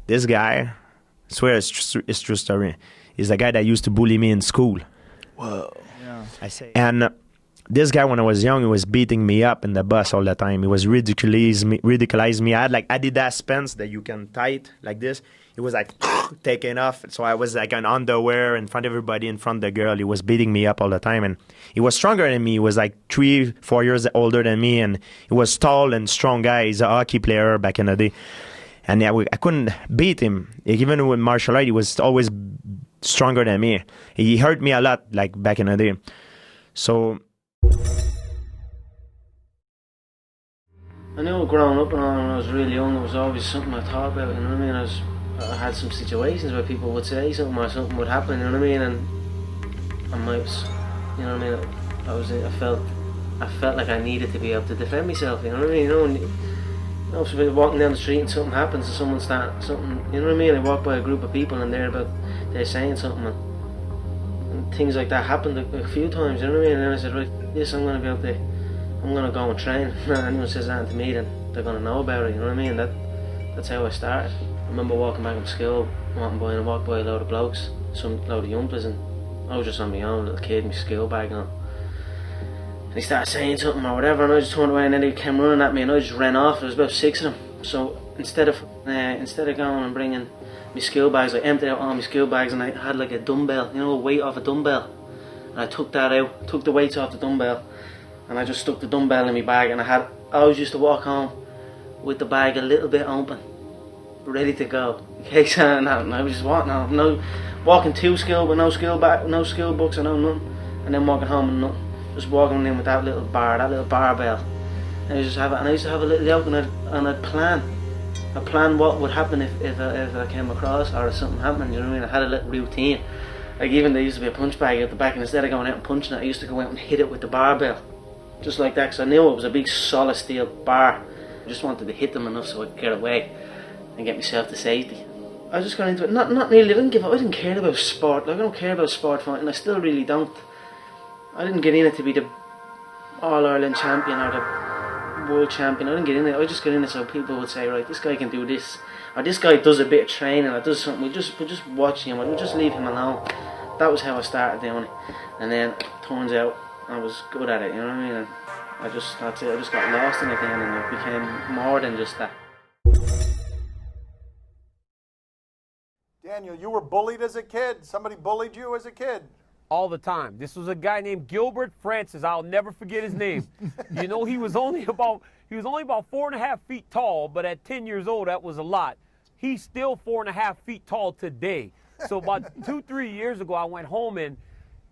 this guy, I swear it's true story, is the guy that used to bully me in school. Whoa. Yeah. And this guy, when I was young, he was beating me up in the bus all the time. He was ridiculizing me. I had like Adidas pants that you can tie it like this. He was like taking off. So I was like in underwear in front of everybody, in front of the girl. He was beating me up all the time. And he was stronger than me. He was like 3-4 years older than me. And he was tall and strong guy. He's a hockey player back in the day. And yeah, I couldn't beat him. Even with martial art, he was always stronger than me. He hurt me a lot, like back in the day. So I knew growing up and all, when I was really young, it was always something I thought about, you know what I mean? I had some situations where people would say something or something would happen, you know what I mean? And I might, you know what I mean? I felt like I needed to be able to defend myself, you know what I mean? You know, if you're walking down the street and something happens and someone starts something, you know what I mean? I walk by a group of people and they're saying something and things like that happened a few times, you know what I mean? And then I said, right, yes, I'm going to go and train. If anyone says that to me, then they're going to know about it, you know what I mean? That's how I started. I remember walking back from school, walked by a load of blokes, some load of youngsters, and I was just on my own, little kid, my school bag on. And he started saying something or whatever, and I just turned away, and then he came running at me, and I just ran off. There was about 6 of them. So instead of going and bringing my school bags, I emptied out all my school bags, and I had like a dumbbell, you know, a weight off a dumbbell. And I took that out, took the weights off the dumbbell, and I just stuck the dumbbell in my bag. And I always used to walk home with the bag a little bit open, ready to go in case anything happened. I was just walking to school with no school books or no nothing, and then walking home and nothing. Just walking in with that little barbell. And I used to have a little joke, and I'd plan what would happen if I came across or if something happened. You know what I mean? I had a little routine. Like even there used to be a punch bag at the back, and instead of going out and punching it, I used to go out and hit it with the barbell, just like that. Because I knew it was a big solid steel bar. I just wanted to hit them enough so I could get away and get myself to safety. I just got into it. Not really. I didn't care about sport. Like I don't care about sport fighting. I still really don't. I didn't get in it to be the All-Ireland champion or the world champion. I didn't get in it. I just got in it so people would say, right, this guy can do this, or this guy does a bit of training, or does something. We'll just watch him, or we'll just leave him alone. That was how I started doing it. And then it turns out I was good at it, you know what I mean? And that's it. I just got lost in it then, and it became more than just that. Daniel, you were bullied as a kid. Somebody bullied you as a kid. All the time. This was a guy named Gilbert Francis. I'll never forget his name. You know, he was only about 4.5 feet tall, but at 10 years old, that was a lot. He's still 4.5 feet tall today. So about 2-3 years ago, I went home and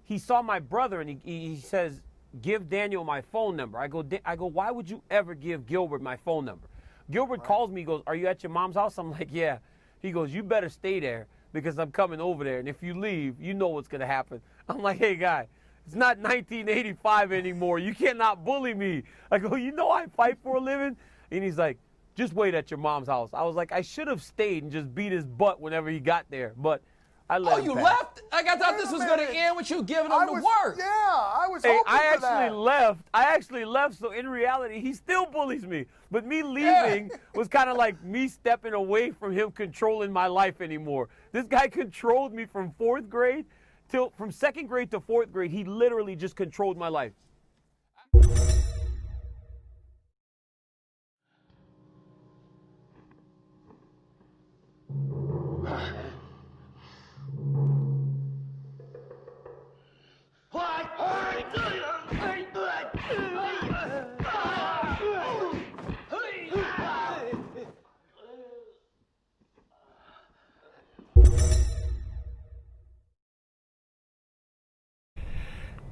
he saw my brother and he says, "Give Daniel my phone number." I go, "Why would you ever give Gilbert my phone number?" Gilbert calls me, he goes, "Are you at your mom's house?" I'm like, "Yeah." He goes, "You better stay there because I'm coming over there. And if you leave, you know what's going to happen." I'm like, "Hey, guy, it's not 1985 anymore. You cannot bully me." I go, "You know I fight for a living?" And he's like, "Just wait at your mom's house." I was like, I should have stayed and just beat his butt whenever he got there. But I let him you pass. left? I thought this was going to end with you giving him the work. Yeah, I was hoping for that. I actually left, so in reality, he still bullies me. But me leaving was kind of like me stepping away from him controlling my life anymore. This guy controlled me from from 2nd grade to 4th grade. He literally just controlled my life.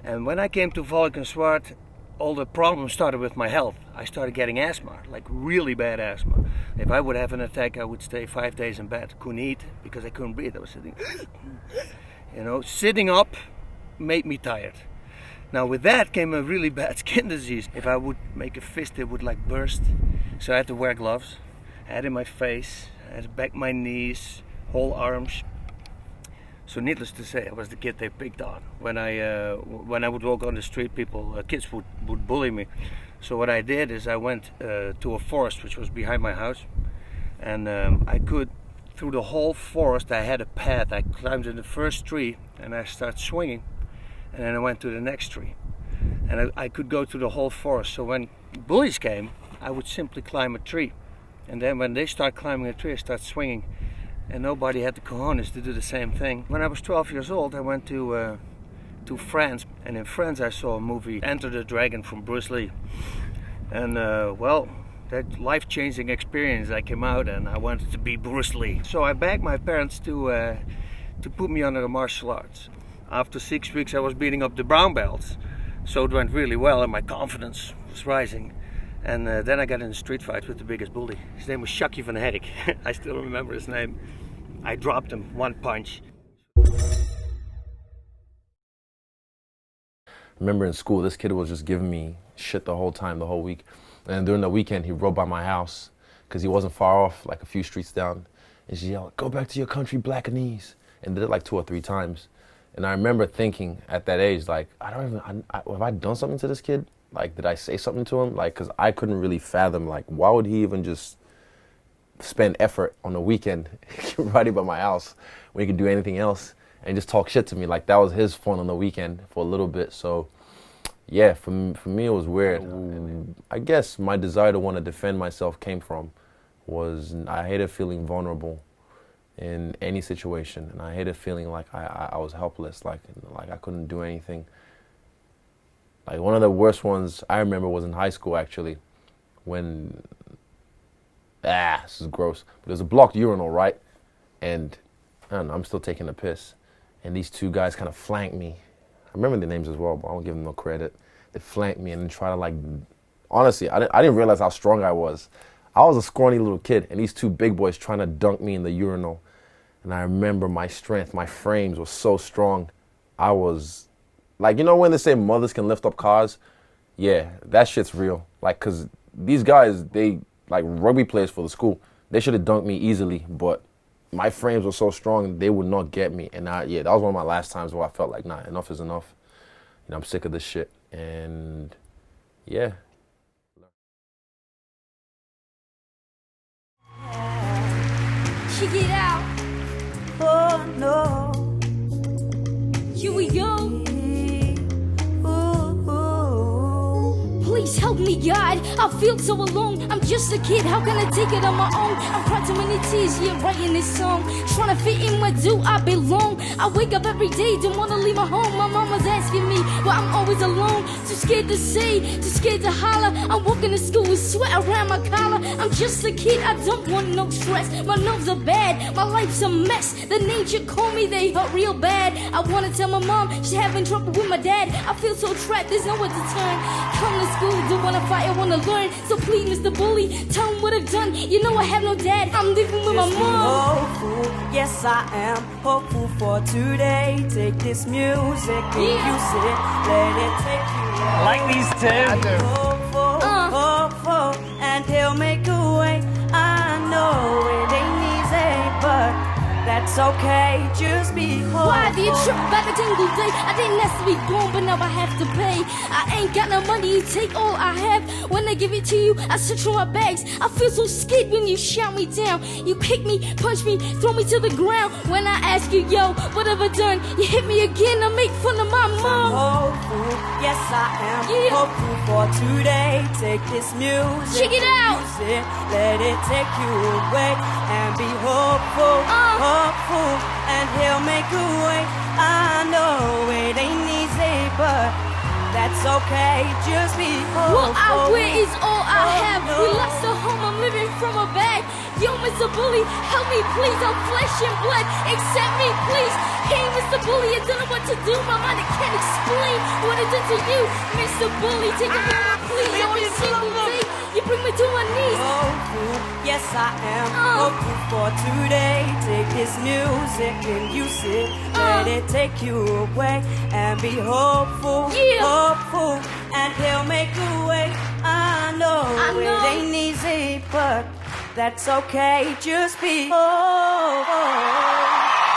And when I came to Volk and Zwart, all the problems started with my health. I started getting asthma, like really bad asthma. If I would have an attack, I would stay 5 days in bed. Couldn't eat because I couldn't breathe. I was sitting, you know, sitting up made me tired. Now with that came a really bad skin disease. If I would make a fist, it would like burst. So I had to wear gloves. I had it in my face, I had to back my knees, whole arms. So needless to say, I was the kid they picked on. When I would walk on the street, kids would bully me. So what I did is I went to a forest which was behind my house, and I could through the whole forest. I had a path. I climbed in the first tree and I started swinging, and then I went to the next tree. And I could go through the whole forest. So when bullies came, I would simply climb a tree. And then when they start climbing a tree, I start swinging. And nobody had the cojones to do the same thing. When I was 12 years old, I went to France. And in France, I saw a movie, Enter the Dragon, from Bruce Lee. And well, that life-changing experience, I came out and I wanted to be Bruce Lee. So I begged my parents to put me under the martial arts. After 6 weeks, I was beating up the brown belts. So it went really well and my confidence was rising. And then I got in a street fight with the biggest bully. His name was Chucky van Herk. I still remember his name. I dropped him one punch. Remember in school, this kid was just giving me shit the whole time, the whole week. And during the weekend, he rode by my house because he wasn't far off, like a few streets down. And she yelled, "Go back to your country, blackanese," and did it like 2 or 3 times. And I remember thinking at that age, like, have I done something to this kid? Like, did I say something to him? Like, because I couldn't really fathom, like, why would he even just spend effort on the weekend riding by my house when he could do anything else and just talk shit to me? Like, that was his fun on the weekend for a little bit. So, yeah, for me it was weird. And I guess my desire to want to defend myself came from was I hated feeling vulnerable in any situation, and I hated feeling like I was helpless, like I couldn't do anything. Like, one of the worst ones I remember was in high school, actually, when, this is gross, but there's a blocked urinal, right? And I don't know, I'm still taking a piss, and these 2 guys kind of flanked me. I remember their names as well, but I don't give them no credit. They flanked me and then try to, like, honestly, I didn't realize how strong I was. I was a scrawny little kid, and these 2 big boys trying to dunk me in the urinal. And I remember my strength, my frames were so strong. I was, like, you know when they say mothers can lift up cars? Yeah, that shit's real. Like, because these guys, they, like, rugby players for the school, they should have dunked me easily, but my frames were so strong, they would not get me. And yeah, that was one of my last times where I felt like, nah, enough is enough. You know, I'm sick of this shit. And yeah. Check it out. Oh no. Here we go. Please help me, God. I feel so alone. I'm just a kid. How can I take it on my own? I've cried too many tears, yeah, writing this song. Trying to fit in, where do I belong? I wake up every day, don't want to leave my home. My mama's asking me why I'm always alone. Too scared to say, too scared to holler. I'm walking to school with sweat around my collar. I'm just a kid, I don't want no stress. My nerves are bad, my life's a mess. The names you call me, they hurt real bad. I want to tell my mom she's having trouble with my dad. I feel so trapped, there's nowhere to turn. Come to school, don't wanna fight, I wanna learn. So please, Mr. Bully, tell him what I've done. You know I have no dad, I'm living with my mom. Hopeful, yes I am hopeful for today. Take this music and use it, let it take you away. I like these 2. Hopeful, and he'll make a way. I know it ain't easy, but that's okay, just be hopeful. Why do you trip back a single day? I didn't ask to be born, but now I have to pay. I ain't got no money, you take all I have. When I give it to you, I search for my bags. I feel so scared when you shout me down. You kick me, punch me, throw me to the ground. When I ask you, yo, what have I done? You hit me again, I make fun of my mom. Hopeful, yes I am hopeful for today. Take this music, check it out. Use it, let it take you away. And be hopeful, hopeful, and he'll make a way. I know it ain't easy, but that's okay, just be hopeful. What I wear is all I have. We lost a home, I'm living from a bag. Yo, Mr. Bully, help me please, I'm flesh and blood. Accept me, please. Hey, Mr. Bully, I don't know what to do. My mind can't explain what I did to you. Mr. Bully, take a moment, please. Every single day, you bring me to my knees. Hopeful, yes I am hopeful for today. Take this music and use it, let it take you away. And be hopeful, hopeful, and he'll make a way. I know it ain't easy, but that's okay, just be hopeful.